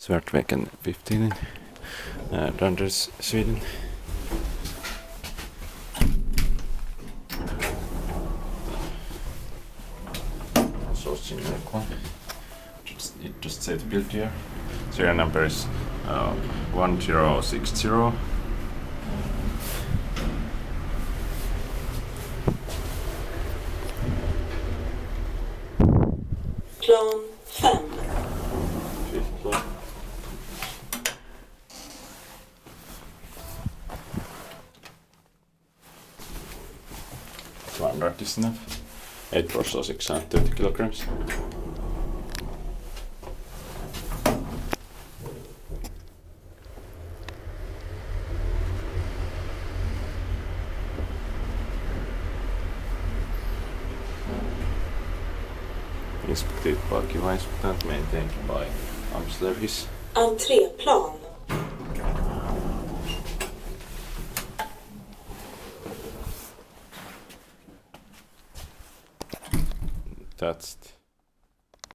Svärdvägen 15 Danderyd, Sweden. So generic one. Just say the build year. Serial number is 1060. Plan 5. Plan. Standard is enough. 8 plus 630 kilograms. Inspected parking and maintained by Hisservice. Entréplan. That's it.